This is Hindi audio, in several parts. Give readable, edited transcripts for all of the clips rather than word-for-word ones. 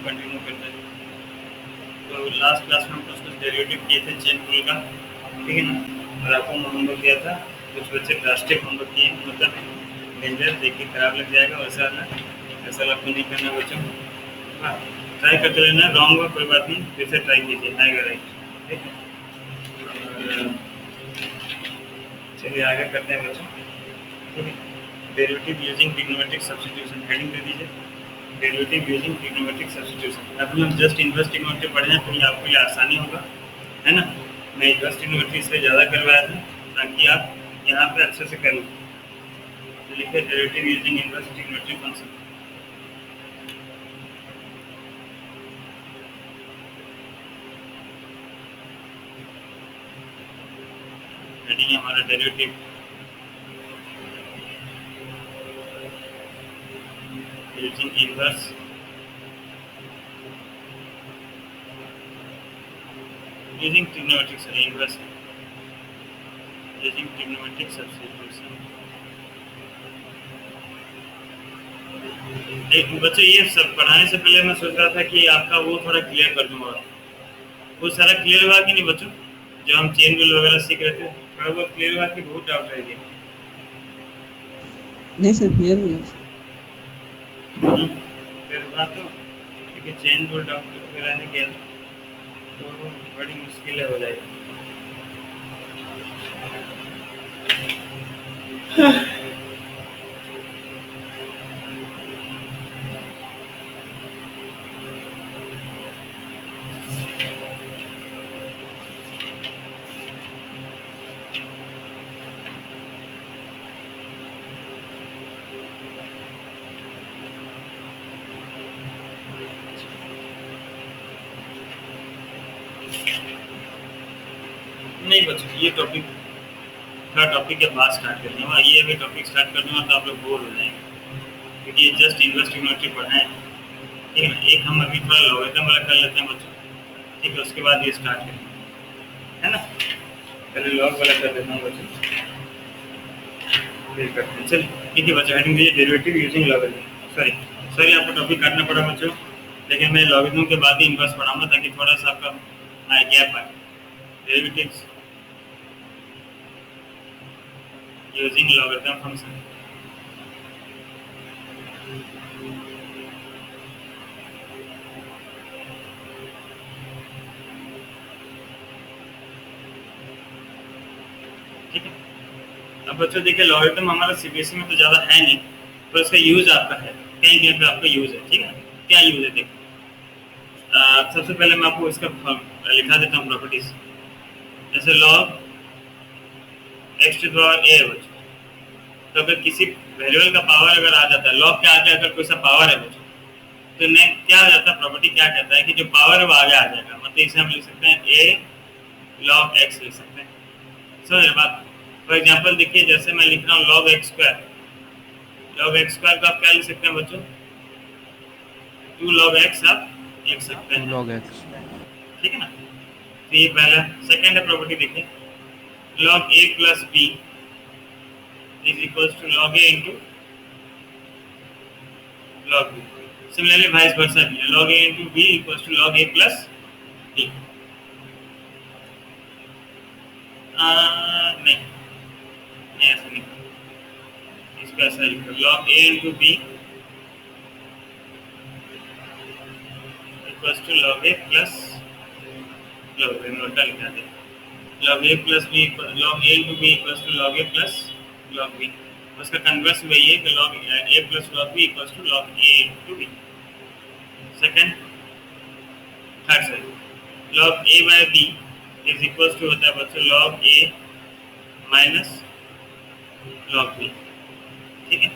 कंटिन्यू करते हैं। तो लास्ट क्लास में हम कुछ डेरिवेटिव किए थे चेन रूल का, ठीक है ना, और आपको होमवर्क दिया था, कुछ बच्चे ड्रास्टिक होमवर्क किए, मतलब डेंजर देख के खराब लग जाएगा, वैसा ना, ऐसा आपको नहीं करना बच्चों। हाँ, ट्राई करते रहना, रॉन्ग हुआ कोई बात नहीं, फिर से ट्राई कीजिए, आएगा राइट, ठीक है। और चलिए आगे करते हैं बच्चों, ठीक है। Derivative using trigonometric substitution, heading दे दीजिए, डेरिवेटिव यूजिंग ट्रिग्नोमेट्रिक सब्स्टिट्यूशन। अभी हम जस्ट इनवर्स ट्रिग्नोमेट्री पढ़े हैं, तो ये आपके लिए आसानी होगा, है ना। मैं इनवर्स ट्रिग्नोमेट्री से ज़्यादा करवाया था ताकि आप यहाँ पे अच्छे से कर लें। तो लिखिए derivative using inverse trigonometry function. Heading है हमारा derivative using inverse using trigonometric inverse using trigonometric substitution। एक बच्चों ये सब पढ़ाने से पहले मैं सोच रहा था कि आपका वो थोड़ा क्लियर कर दूंगा। वो सारा क्लियर हुआ कि नहीं बच्चों, जो हम चेन रूल वगैरह सीख रहे थे, थोड़ा बहुत क्लियर हुआ कि बहुत डाउट रह गया? नहीं सर, क्लियर हो गया। फिर बात तो ठीक है, चेन रूल डाउट वगैरह नहीं किया तो बड़ी मुश्किल हो जाएगी। नहीं बच्चों, ये टॉपिक थोड़ा टॉपिक के बाद स्टार्ट कर दूँगा, ये अभी टॉपिक स्टार्ट कर दूँगा तो आप लोग बोर हो जाएंगे, क्योंकि ये जस्ट इनवर्स ट्रिग्नोमेट्री पढ़ा है, ठीक है ना। एक हम अभी थोड़ा लॉगरिथम वाला कर लेते हैं बच्चों, ठीक है, उसके बाद ये स्टार्ट करेंगे, है ना। पहले लॉग वाला कर देता हूँ बच्चों, फिर करते हैं। चलिए ठीक है बच्चों, हेडिंग दीजिए derivative using logarithm. Sorry sorry, आपको टॉपिक काटना पड़ा बच्चों, लेकिन मैं लॉगरिथम के बाद ही इनवर्स पढ़ाऊंगा ताकि थोड़ा सा आपका आइडिया पाए। Derivatives using logarithm function. ठीक है, अब बच्चों देखिए लॉगरिथम हमारा सीबीएसई में तो ज़्यादा है नहीं, पर इसका यूज आपका है, कहीं कहीं पे आपका यूज है, ठीक है। क्या यूज है देखिए, सबसे पहले मैं आपको इसका लिखा देता हूँ प्रॉपर्टीज। जैसे लॉग एक्स टू पावर ए है बच्चों, तो अगर किसी वेरिएबल का पावर अगर आ जाता है, लॉग के आगे अगर कोई सा पावर है बच्चों, तो नेक्स्ट क्या हो जाता है, प्रॉपर्टी क्या कहता है कि जो पावर है वो आगे आ जाएगा, मतलब इसे हम लिख सकते हैं ए लॉग एक्स लिख सकते हैं। समझ रहे बात। फॉर एग्जाम्पल देखिए, जैसे मैं लिख रहा हूँ log x square, log x square का आप क्या लिख सकते हैं बच्चों, 2 लॉग एक्स आप लिख सकते हैं, लॉग एक्स, ठीक है ना। तो ये पहला। सेकेंड है प्रॉपर्टी देखिए, log A plus b is equals to log A into log b. Similarly vice versa भी है, log A into b equals to log A plus b. नहीं नहीं, ऐसा नहीं, इसका ऐसा लिखो, log A into b equals to log A plus log b, नोटा लिखा दे, log A plus b, log A into b equals to log A plus log b. उसका कन्वर्स वही है कि log A plus log B equals to log A into B. Second, third side, log A by B is equals to होता है बच्चों log A minus log B, ठीक है।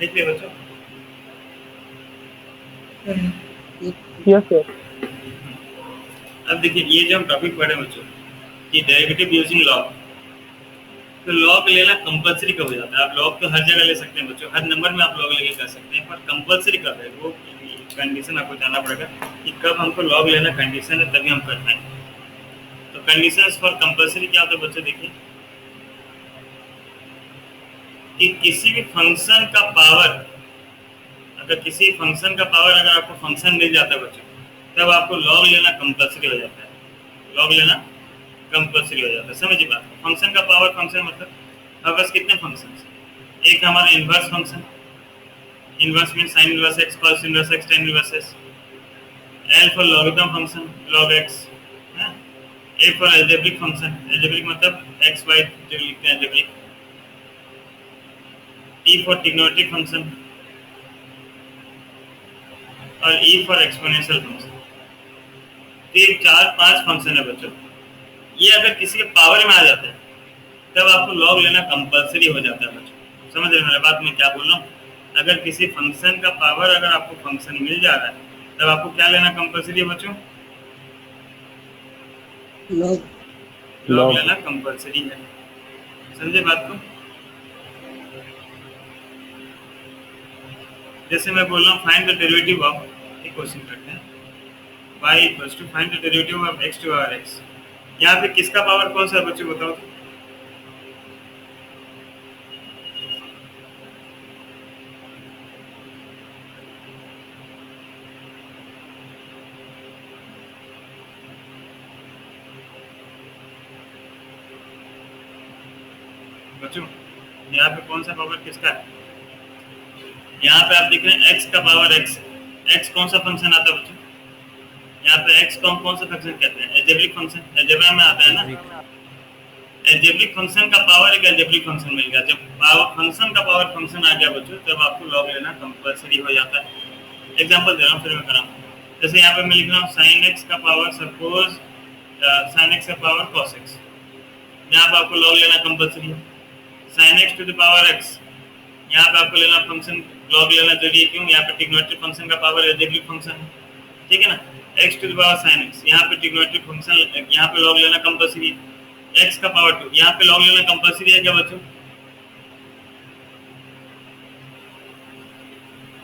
देखिए बच्चों, यस सर। अब देखिए ये जो हम टॉपिक पढ़े बच्चों, ये डेरिवेटिव यूजिंग लॉग, तो लॉग लेना कंपलसरी कब हो जाता है। आप लॉग तो हर जगह ले सकते हैं बच्चों, हर नंबर में आप लॉग लेके कर सकते हैं, पर कंपलसरी कब है वो कंडीशन आपको जानना पड़ेगा कि कब हमको लॉग लेना कंडीशन है, तभी हम करते हैं। तो कंडीशंस फॉर कंपलसरी क्या होता है बच्चों, देखिए कि किसी भी फंक्शन का पावर अगर किसी फंक्शन का पावर अगर आपको फंक्शन मिल जाता है बच्चों, तब आपको लॉग लेना कंपलसरी हो जाता है। लॉग लेना कंपलसरी हो जाता है, समझिए बात। फंक्शन का पावर फंक्शन मतलब हमारे पास कितने फंक्शन है? एक हमारा inverse function, inverse mean sine inverse x, cos inverse x, tan inverse x. L for logarithm function, log x है। A for algebraic function, algebraic मतलब एक्स वाई जो लिखते हैं algebraic. T for trigonometric function और ई फॉर एक्सपोनेंशियल फंक्शन। तो ये 4-5 फंक्शन है बच्चों। ये अगर किसी के पावर में आ जाते हैं तब आपको लॉग लेना कंपलसरी हो जाता है बच्चों। समझ रहे हैं मेरा बात मैं क्या बोल रहा हूँ? अगर किसी फंक्शन का पावर अगर आपको फंक्शन मिल जा रहा है तब आपको क्या लेना कंपलसरी है बच्चों? लॉग लॉग लेना कंपलसरी है। समझे बात को? जैसे मैं बोल रहा हूँ फाइंड द डेरिवेटिव ऑफ, एक क्वेश्चन करते हैं, y equals to find the derivative of x to power x। यहाँ पे किसका पावर कौन सा है बच्चों बताओ तो? बच्चों यहाँ पे कौन सा पावर किसका है? यहाँ पे आप देख रहे हैं x का पावर x। x कौन सा फंक्शन आता है बच्चों? यहाँ पे x को हम कौन सा फंक्शन कहते हैं? एल्जेब्रिक फंक्शन, एल्जेब्रा में आता है ना। एल्जेब्रिक फंक्शन का पावर एक एल्जेब्रिक फंक्शन मिल गया। जब पावर फंक्शन का पावर फंक्शन आ गया बच्चों तब आपको लॉग लेना कंपलसरी हो जाता है। एग्जांपल दे रहा हूँ फिर मैं कर रहा हूँ। जैसे यहाँ पे मैं लिख रहा हूँ sin x का पावर सपोज sin x का पावर cos x। यहाँ पे आपको लॉग लेना कंपलसरी है। sin x to the power x, यहाँ पे आपको लेना फंक्शन लॉग लेना जरूरी है। क्यों? यहाँ पे ट्रिग्नोमेट्रिक फंक्शन का पावर एल्जेब्रिक फंक्शन है, ठीक है ना। x to the power sin x, यहाँ पे ट्रिग्नोमेट्रिक फंक्शन, यहाँ पे लॉग लेना कंपलसरी है। x का पावर 2, यहाँ पे लॉग लेना कंपलसरी है क्या बच्चों?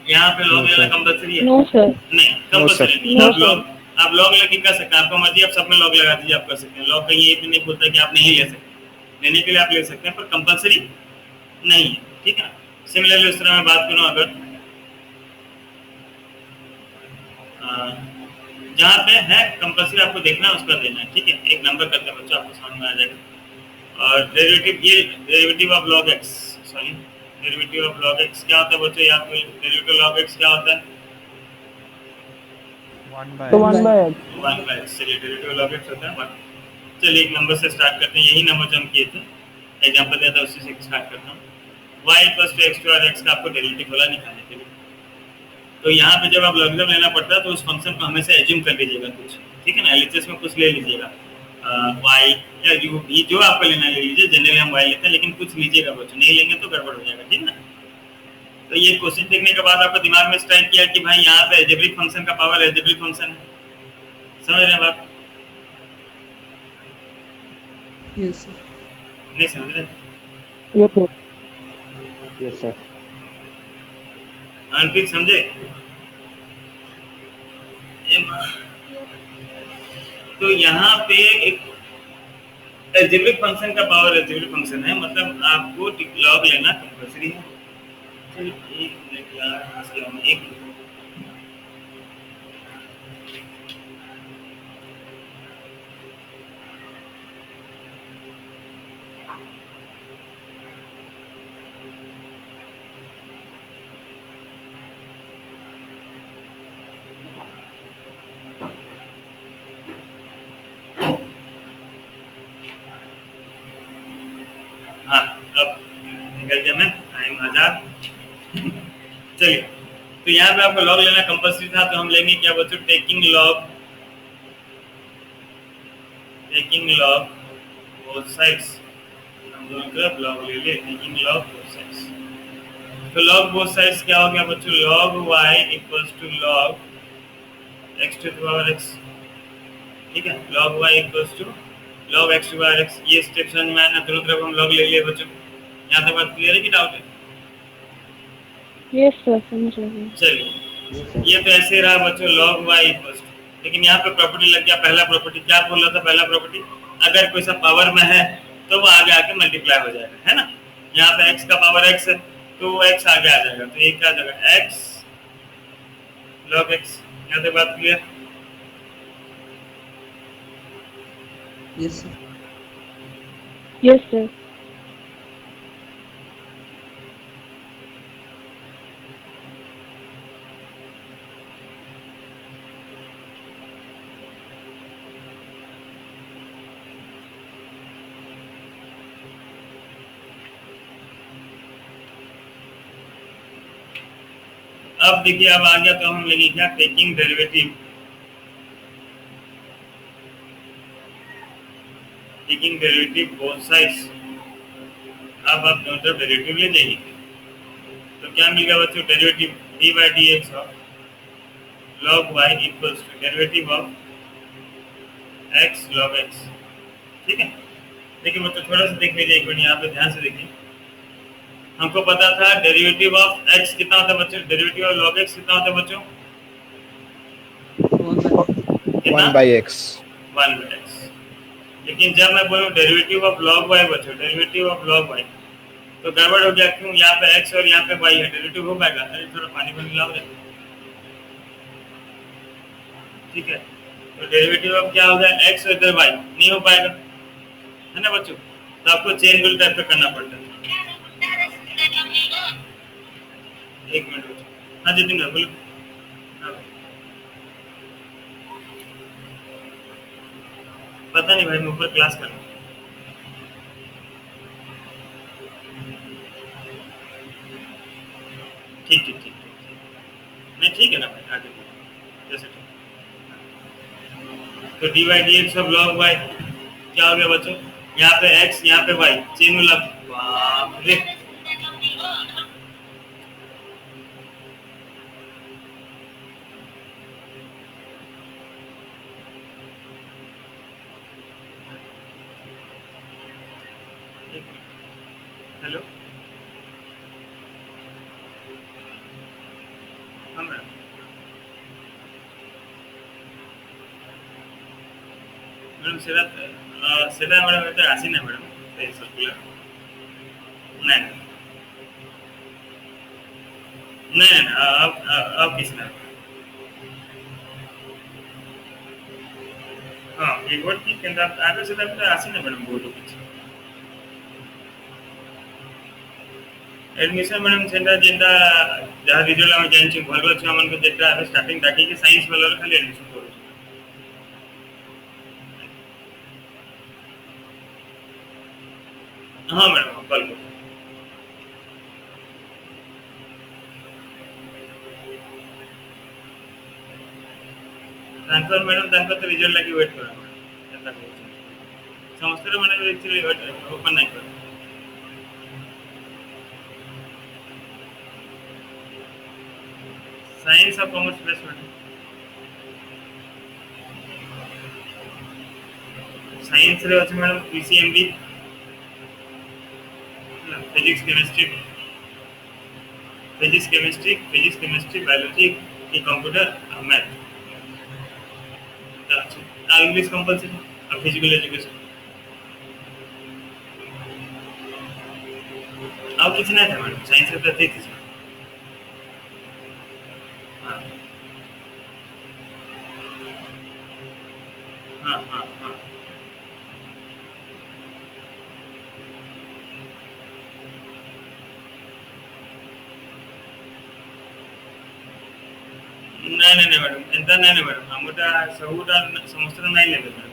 यहाँ पे लॉग लेना कंपलसरी है? No sir. नहीं, कंपलसरी नहीं। No, आप लॉग लेके कर सकते हैं, आपको मर्जी, आप सब में लॉग लगा दीजिए, आप कर सकते हैं। लॉग कहीं ये भी नहीं बोलता कि आप नहीं ले सकते, लेने के लिए आप ले सकते हैं पर कंपलसरी नहीं है, ठीक है। सिमिलरली उस तरह मैं बात करूँ अगर जहाँ पे है कंपलसरी आपको देखना है उसका देना है, ठीक है। एक नंबर करते हैं बच्चों, आपको समझ में आ जाएगा। और डेरिवेटिव, ये derivative of log x, sorry derivative of log x क्या होता है बच्चों? यहाँ पे डेरिवेटिव log x क्या होता है? 1 by x। 1 by x। चलिए डेरिवेटिव log x होता है 1। चलिए एक नंबर से स्टार्ट करते हैं, यही नंबर जो हम किए थे, एग्जाम्पल दिया था उसी से स्टार्ट करता हूँ। y equals to x to और x का आपको डेरिवेटिव बोला निकालने के लिए। तो यहाँ पे जब आप लॉगरिथम लेना पड़ता है तो उस फंक्शन को हमेशा एज्यूम कर लीजिएगा कुछ, ठीक है ना। एलएचएस में कुछ ले लीजिएगा, y या u भी जो आपको लेना ले लीजिए। जनरली हम y लेते हैं लेकिन कुछ लीजिएगा बच्चों, नहीं लेंगे तो गड़बड़ हो जाएगा, ठीक है ना। तो ये क्वेश्चन देखने के बाद आपको दिमाग में स्ट्राइक किया कि भाई यहाँ पे एल्जेब्रिक फंक्शन का पावर एल्जेब्रिक फंक्शन है। समझ रहे हैं बात? Yes sir. नहीं समझ रहे? Yes sir. अनफिक समझे? तो यहाँ पे एक एल्जेब्रिक फंक्शन का पावर एल्जेब्रिक फंक्शन है, मतलब आपको लॉग लेना कंपलसरी है। चलिए एक मिनट यार, इसके हम एक हाँ, अब निकल गया मैं, टाइम आजाद। चलिए, तो यहाँ पे आपको लॉग लेना कंपलसरी था, तो हम लेंगे क्या बच्चों? Taking log both sides. हम दोनों तरफ लॉग ले ले, टेकिंग लॉग बोथ साइड्स। तो लॉग बोथ साइड्स क्या हो गया बच्चों? Log y equals to log x to the power x, ठीक है। log y equals to log x to power x। ये स्टेप समझ में आया ना? दोनों तरफ हम log ले लिए बच्चों। यहाँ तक बात क्लियर है कि डाउट है? यस सर, समझ रहे चलिए, ये तो ऐसे रहा बच्चों log y इक्वल्स टू, लेकिन यहाँ पे प्रॉपर्टी लग गया। पहला प्रॉपर्टी क्या बोल रहा था? पहला प्रॉपर्टी अगर कोई सा पावर में है तो वो आगे आके मल्टीप्लाई हो जाएगा, है ना। यहाँ पे x का पावर x है तो वो x आगे आ जाएगा, तो ये क्या आ जाएगा? x log x यहाँ तक बात clear? Yes, sir. Yes, sir. अब देखिए अब आ गया तो हम लेंगे क्या, taking derivative, taking derivative both sides. अब आप दोनों तरफ डेरिवेटिव ले जाइए तो क्या मिलेगा बच्चों, derivative d by d x of log y equals to derivative of x log x। ठीक है, देखिए बच्चों थोड़ा सा देख लीजिए एक मिनट, यहाँ पे ध्यान से देखिए। हमको पता था डेरिवेटिव ऑफ x कितना होता है बच्चों, डेरिवेटिव ऑफ log x कितना होता है बच्चों, 1 by 1 by x. 1 by x। लेकिन जब मैं बोलूँ डेरिवेटिव ऑफ log y बच्चों, डेरिवेटिव ऑफ log y, तो गड़बड़ हो गया, क्यों, यहाँ पे x और यहाँ पे y है, डेरिवेटिव हो पाएगा? अरे थोड़ा पानी पानी लाओ रे। ठीक है, तो डेरिवेटिव ऑफ क्या होगा, x और इधर y, नहीं हो पाएगा, है ना बच्चों? तो आपको चेन रूल टाइप पे करना पड़ता है। एक मिनट बच्चों, हाँ जितिन भाई बोलो। हाँ, पता नहीं भाई, मैं ऊपर क्लास कर रहा हूँ। ठीक ठीक ठीक ठीक, नहीं ठीक है ना भाई, आगे जैसे ठीक। तो d y d x of log y क्या हो गया बच्चों, यहाँ पे x यहाँ पे y, चेन रूल। बाप रे, हेलो हाँ मैडम, मैडम सेटा मैडम এটা আসি না ম্যাডাম, এই সার্কুলার না না না, अब किस ना, हाँ एक बार ठीक है, आगे से तो আসি না ম্যাডাম বহুত কিছু एडमिशन मैडम सेटा जेटा जहाँ रिजल्ट আমি জানছি ভালো আছে আমাকে, যেটা আমি স্টার্টিং ডাকি कि साइंस वाला खाली एडमिशन করব। हाँ मैडम कॉल करो। ତାଙ୍କର ମ୍ୟାଡ଼ାମ ତାଙ୍କର ତ ରିଜଲ୍ଟ ଲାଗି ୱେଟ୍ କର ମ୍ୟାଡ଼ାମ, ସମସ୍ତଙ୍କର ମ୍ୟାଡ଼ାମ ଆକ୍ଚୁଆଲି ଓପନ୍ ନାହିଁ କର। साइंस और कॉमर्स बेस्ट मैडम, साइंस रे ଅଛି madam PCMB, physics chemistry biology की कंप्यूटर मैथ, इंग्लिश कंपलसरी और फिजिकल एजुकेशन, ଆଉ କିଛି ନାହିଁ था मैडम, साइंस रे तो थी। हाँ हाँ हाँ हाँ, नहीं नहीं नहीं मैडम, एंता नहीं मैडम, हमटा सबुटा समस्त नहीं लेबे मैडम,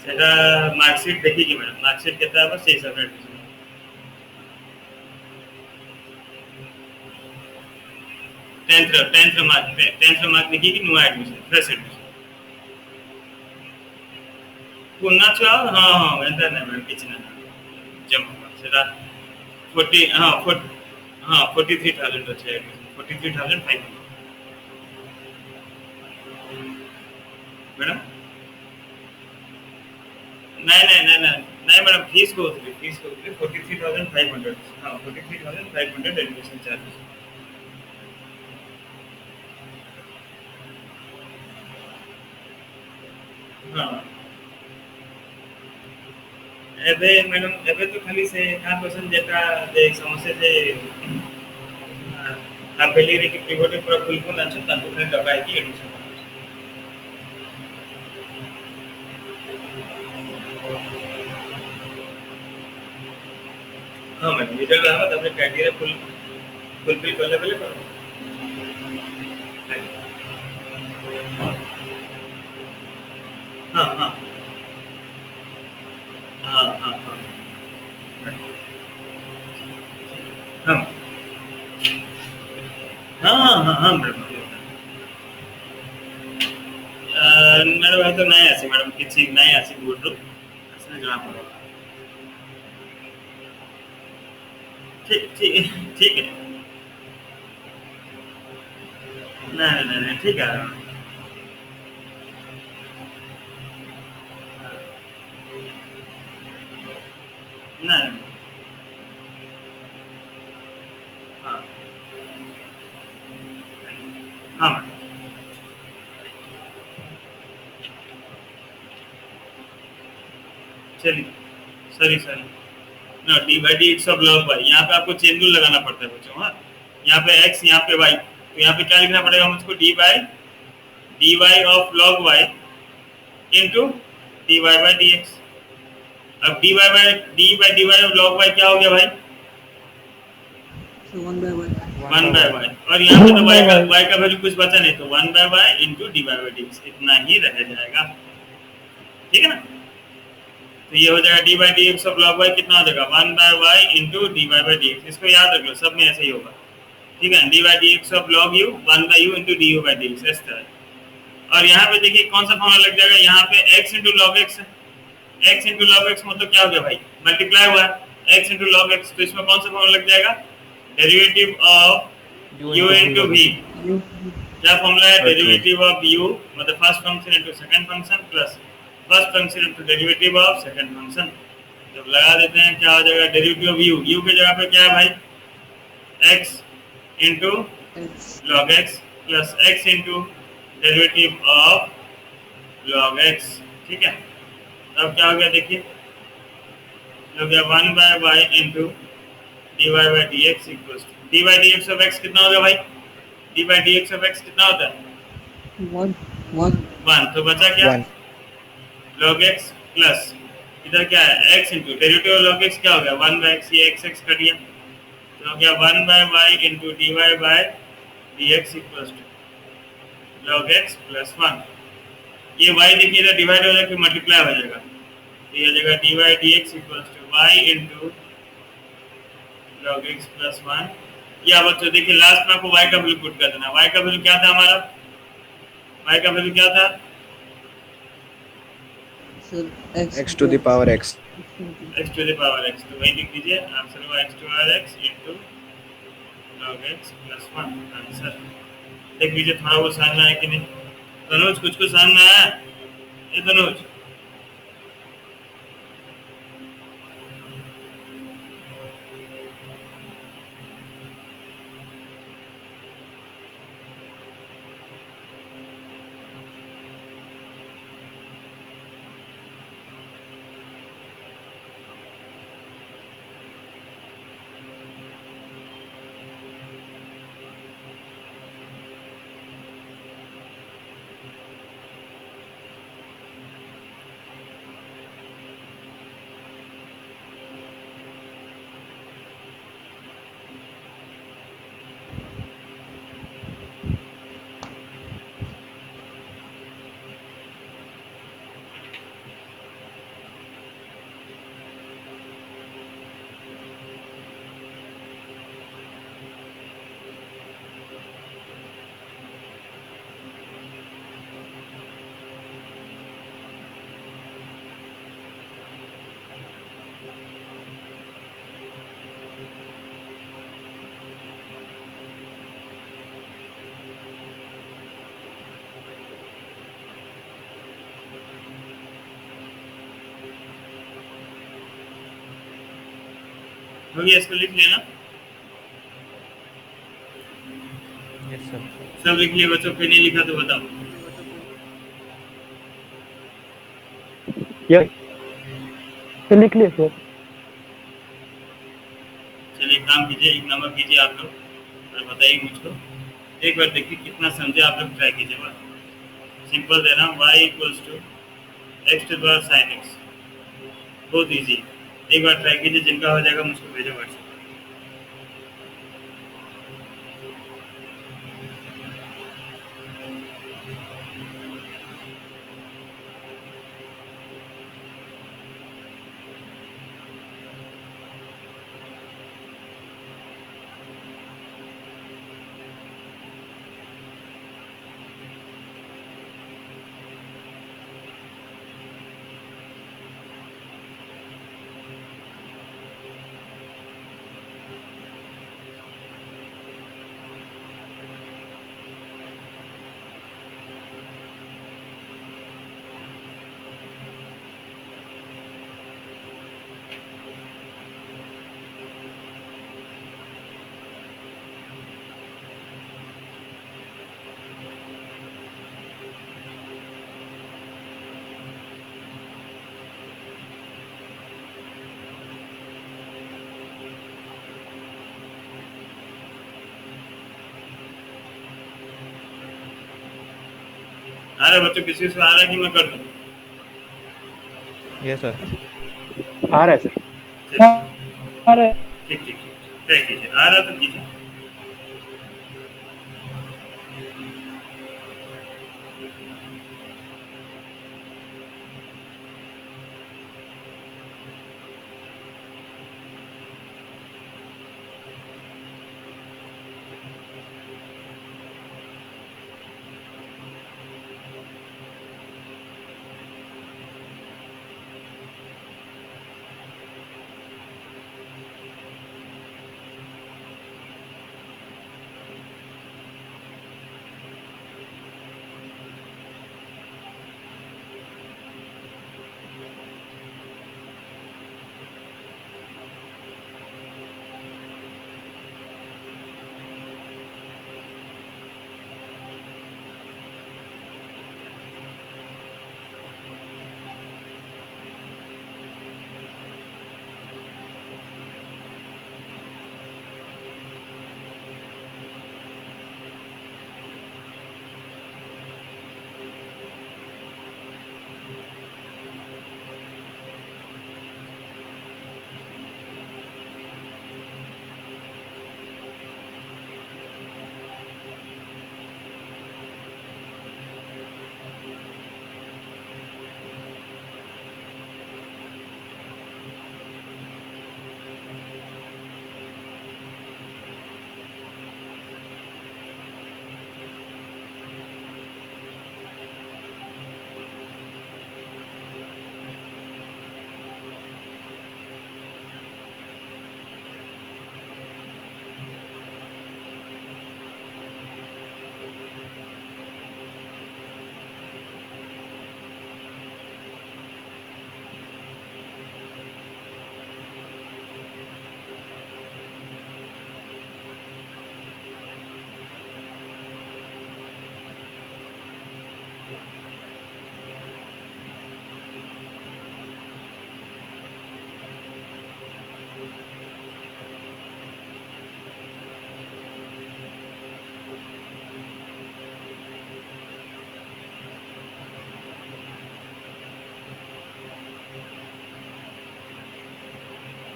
सेटा मार्कशीट देखी कि मैडम, मार्कशीट केता है बस हिसाब से एडमिशन। टेंथ मार्क देखी कि नुआ एडमिशन फ्रेश एडमिशन पुन्हा छुआ, हाँ हाँ एंता नहीं मैडम किछ ना जम सेटा 40 हाँ 43,000 अच्छे एडमिशन 43,500 मैडम। नहीं नहीं नहीं नहीं नहीं मैडम, फीस को 43,500, हाँ 43,500 एडमिशन चार्ज। हाँ एबे मैडम एबे तो खाली से क्या क्वेश्चन जेटा जे समस्या जे आप पहले देखिए पिवट पूरा फुल आंसर तंतु फ्रेंड डबा है कि एडिशन हाँ मैडम रिजल्ट आवा तब क्राइटेरिया फुलफिल करले पहले करो हाँ हाँ हाँ हाँ हाँ हाँ हाँ हाँ हाँ हाँ मैडम मैडम है तो नहीं आसी मैडम किसी नहीं आसी बोल दो असली जवाब पड़ेगा ठीक ठीक ठीक है नहीं नहीं नहीं ठीक है नहीं हाँ हाँ मैडम चलिए सॉरी सॉरी ना d by d x of log y यहाँ पे आपको चेन रूल लगाना पड़ता है बच्चों हाँ यहाँ पे एक्स यहाँ पे वाई तो यहाँ पे क्या लिखना पड़ेगा मुझको d y of log y into d y by d x अब d y of log y क्या हो गया भाई So 1 by 1. One by y और यहाँ पे तो वाई का वैल्यू कुछ बचा नहीं तो 1 by y into d y by d x इतना ही रह जाएगा ठीक है ना तो ये हो जाएगा d by d x of log y कितना हो जाएगा 1 by y into d y by d x इसको याद रख लो सब में ऐसे ही होगा ठीक है d by d x of log u 1 by u into d u by d x इस तरह और यहाँ पे देखिए कौन सा फॉर्मूला लग जाएगा यहाँ पे x into log x x into log x मतलब क्या हो गया भाई मल्टीप्लाई हुआ x इंटू लॉग एक्स तो इसमें कौन सा फॉर्मूला लग जाएगा derivative of u into v क्या फॉर्मूला है डेरिवेटिव ऑफ u मतलब first function into second function plus first function into derivative of second function जब लगा देते हैं क्या हो जाएगा डेरिवेटिव ऑफ u की जगह पे क्या है भाई x into X. log x plus x into derivative of log x ठीक है अब क्या हो गया देखिए हो गया 1 by y into d y by d x equals to d by d x of x कितना हो गया भाई d by d x of x कितना होता है 1 1 तो बचा क्या 1 log x प्लस इधर क्या है x into derivative of log x क्या हो गया 1 बाय x ये x कट गया तो हो गया 1 by y into d y by d x equals to log x plus 1 ये y देखिए इधर डिवाइड हो जाकर मल्टीप्लाई हो जाएगा तो ये हो जाएगा d y d x equals to y into log x plus 1 या बच्चों देखिए लास्ट में आपको y का वैल्यू पुट कर देना y का वैल्यू क्या था हमारा y का वैल्यू क्या था So x to the power x x to the power x तो वही लिख दीजिए आंसर होगा x to the power x into log x plus 1 answer देख लीजिए थोड़ा वो समझ में आया कि नहीं तनुज कुछ समझ में आया ये तनुज हो गया इसको लिख लेना यस सर सब लिख लिए बच्चों फिर नहीं लिखा तो बताओ यस तो लिख लिया सर चलिए काम कीजिए एक नंबर कीजिए आप लोग और बताइए मुझको, एक बार देखिए कितना समझे आप लोग, ट्राई कीजिए बस। सिंपल दे रहा हूँ, y equals to x to power sine x, बहुत ईजी। एक बार ट्राई कीजिए, जिनका हो जाएगा मुझको भेजो व्हाट्सएप। आ रहा है बच्चों, किसी से आ रहा है कि मैं कर दूँ? Yes, sir. आ रहा है सर। चलिए, आ रहा है। ठीक ठीक ठीक, ट्राई कीजिए, आ रहा तो कीजिए।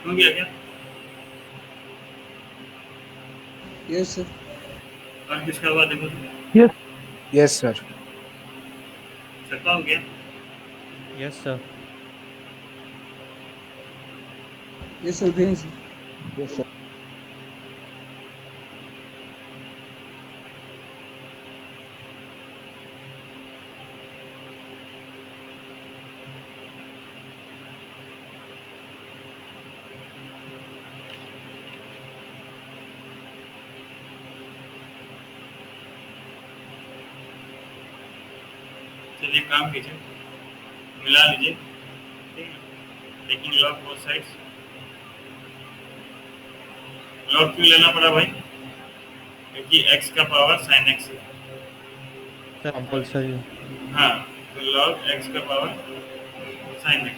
हो गया क्या? Yes sir. और किसका हुआ देखो तो? Yes Yes, sir. सबका हो गया? Yes, sir. यस सर भेज। Yes, sir. चलिए काम कीजिए, मिला लीजिए, ठीक है, taking log both sides. Log क्यों लेना पड़ा भाई? क्योंकि x का पावर sin x है। Sir, compulsory. हाँ, तो log x का पावर sin x,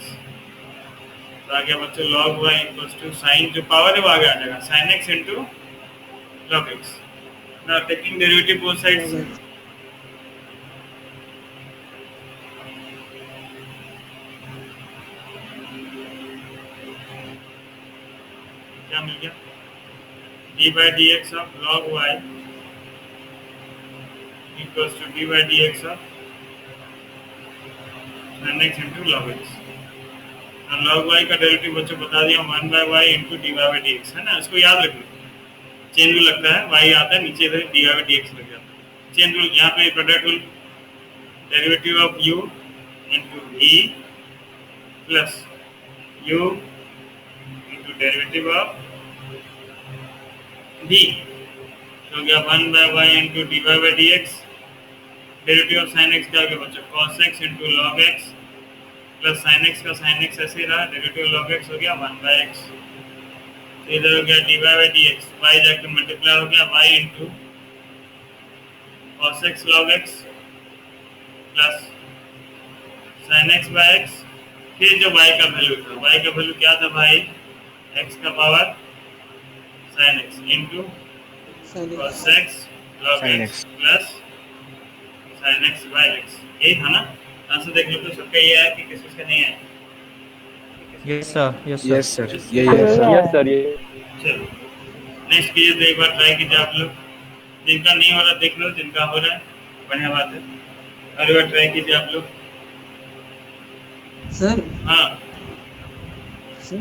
तो आ गया बच्चों log y equals to sine, जो पावर है वो आगे आ जाएगा, sin x into log x। Now taking derivative both sides. log x क्या मिल गया? d by dx of log y equals to d by dx of sin x into log x. और log y का डेरिवेटिव बच्चों बता दिया 1 by y into dy by dx है ना, इसको याद रख लो। चेन रूल लगता है, y आता है नीचे इधर dy by dx लग जाता है। चेन रूल यहाँ पे product rule, derivative of u into v plus u into derivative of v तो गया 1 by y into dy by dx। Derivative of sin x क्या हो गया बच्चों? cos x into log x plus sin x का sin x ऐसे रहा, डेरिवेटिव log x हो गया 1 by x। तो इधर हो गया dy by dx, y जाके मल्टीप्लाई हो गया y into cos x log x plus sin x by x। फिर जो y का वैल्यू था, y का वैल्यू क्या था भाई? x का power sin x into sin cos x x log Sin x x। Plus sin x by x। यही था ना? आंसर देख लो तो सबका ये है कि किस किसका नहीं है? Yes, sir. Yes, sir. Yes, sir. यही है सर। यस सर ये चलो नेक्स्ट कीजिए, तो एक बार ट्राई कीजिए आप लोग। जिनका नहीं हो रहा देख लो, जिनका हो रहा है बढ़िया बात है। और एक बार ट्राई कीजिए आप लोग। सर हाँ सर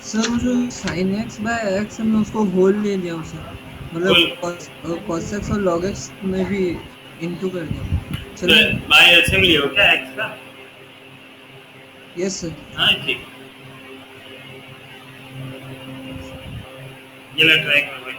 सर वो जो sin x by x हमने उसको होल ले लिया उसे, मतलब cos x और log x में भी इंटू कर दिया। तो चलो बाय एलसीएम लिए हो क्या एक्स का? Yes sir. हाँ ठीक, ये ला ट्राई करो भाई।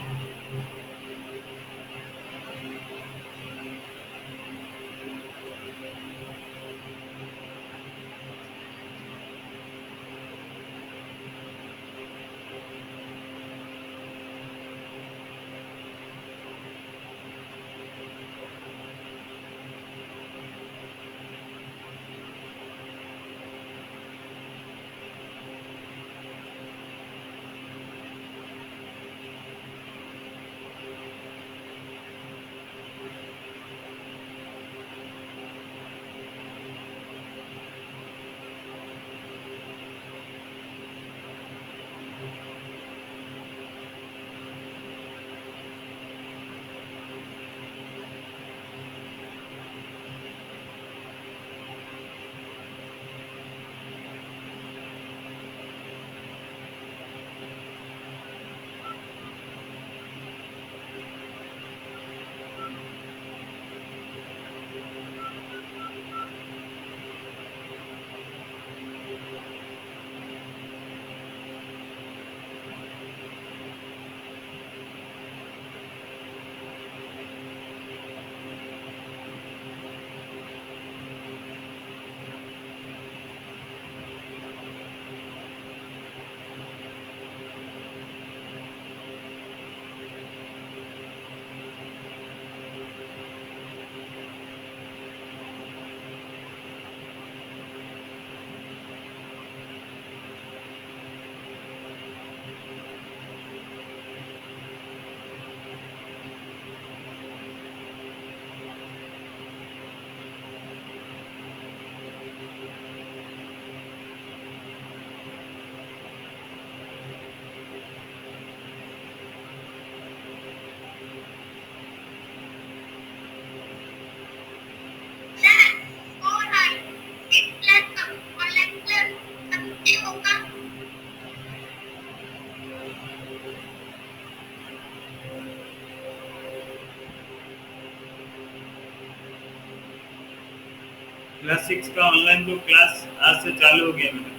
क्लास 6 का ऑनलाइन जो क्लास आज से चालू हो गया मेरा।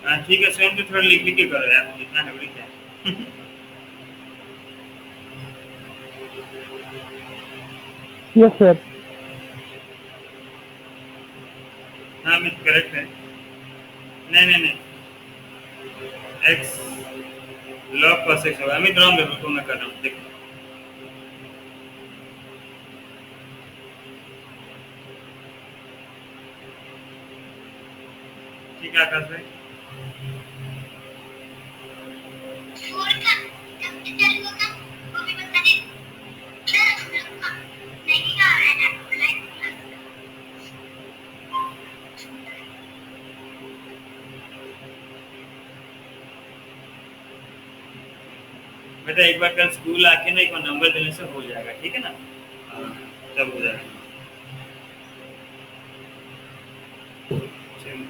हाँ ठीक है, स्वयं तो थोड़ा लिख लिख के करो यार, इतना हबड़ी क्या है। यस सर हाँ मैं करेक्ट है। नहीं नहीं नहीं, एक्स लॉग cos x होगा। अमित रॉन्ग है, बिल्कुल मैं कर रहा हूँ देखो। ठीक है आकाश भाई। बेटा एक बार कल स्कूल आके ना एक बार नंबर देने से हो जाएगा, ठीक है ना? हाँ, तब हो जाएगा। चलो,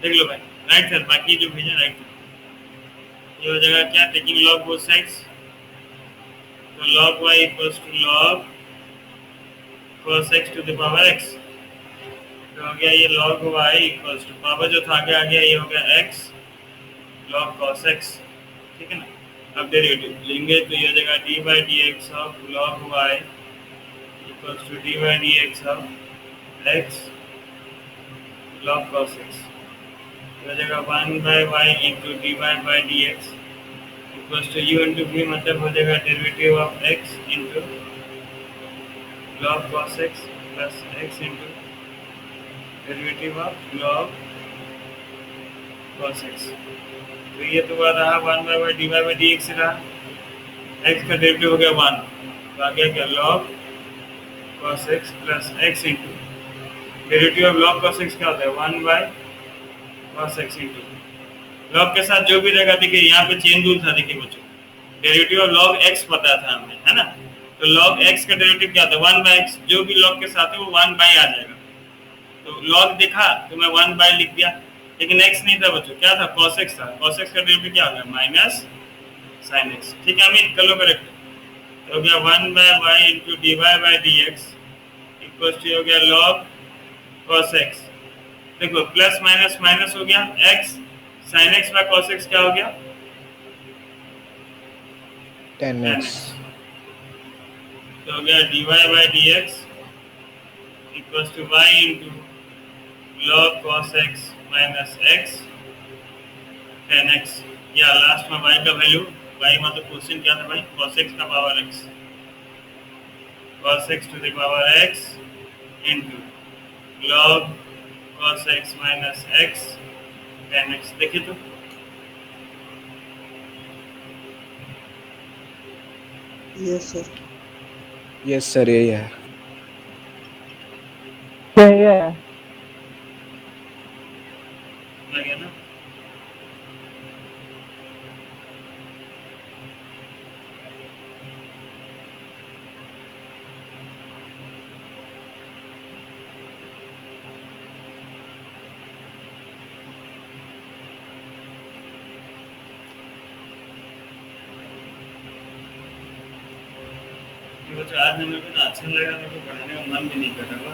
देख लो भाई, राइट सर, बाकी जो भेजा राइट ये हो जाएगा क्या, टेकिंग लॉग बोथ साइड्स, तो log y equals to log cos x to the power x, तो हो गया ये log y equals to power जो था आगे आ गया, ये हो गया x log cos x, ठीक है ना? अब डेरिवेटिव लेंगे तो ये हो जाएगा d by d x of log y equals to d by d x of x log cos x, हो जाएगा 1 by y into d by d x equals to u into v, मतलब हो जाएगा derivative of x into log cos x plus x into derivative of log cos x, तो ये तो रहा 1 by y d by d x रहा, x का डेरिवेटिव हो गया 1, तो आ गया क्या log cos x plus x into derivative of log cos x क्या होता है 1 by cos x into log के साथ जो भी रहेगा, देखिए यहाँ पे चेन रूल था, देखिए बच्चों डेरिवेटिव ऑफ log x पता था हमें, है ना? तो log x का डेरिवेटिव क्या होता है 1 बाई x, जो भी log के साथ है वो 1 बाई आ जाएगा, तो log देखा तो मैं 1 बाई लिख दिया, लेकिन x नहीं था बच्चों, क्या था cos x था, cos x का डेरिवेटिव क्या होगा माइनस sin x, ठीक है अमित कर लो करेक्ट, तो हो गया 1 by y into d by d x equals to हो गया log cos x, देखो प्लस माइनस माइनस हो गया, x sin x by cos x क्या हो गया 10x. तो हो गया dy by dx equals to y into log cos x minus x 10x, या लास्ट में y का वैल्यू, y मतलब क्वेश्चन क्या था भाई, cos x का power x, cos x to the power x into log cos x minus x 10x, देखिए तो यस सर। Yes sir, यही है. Yeah. आ गया ना? बच्चों आज मेरे को ना अच्छा लगा, मेरे को पढ़ाने का मन भी नहीं कर रहा,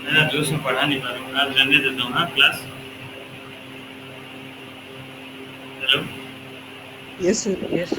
मैं ना जोश में पढ़ा नहीं पा रहा हूँ, आज रहने देता हूँ हाँ class. Hello yes sir. Yes,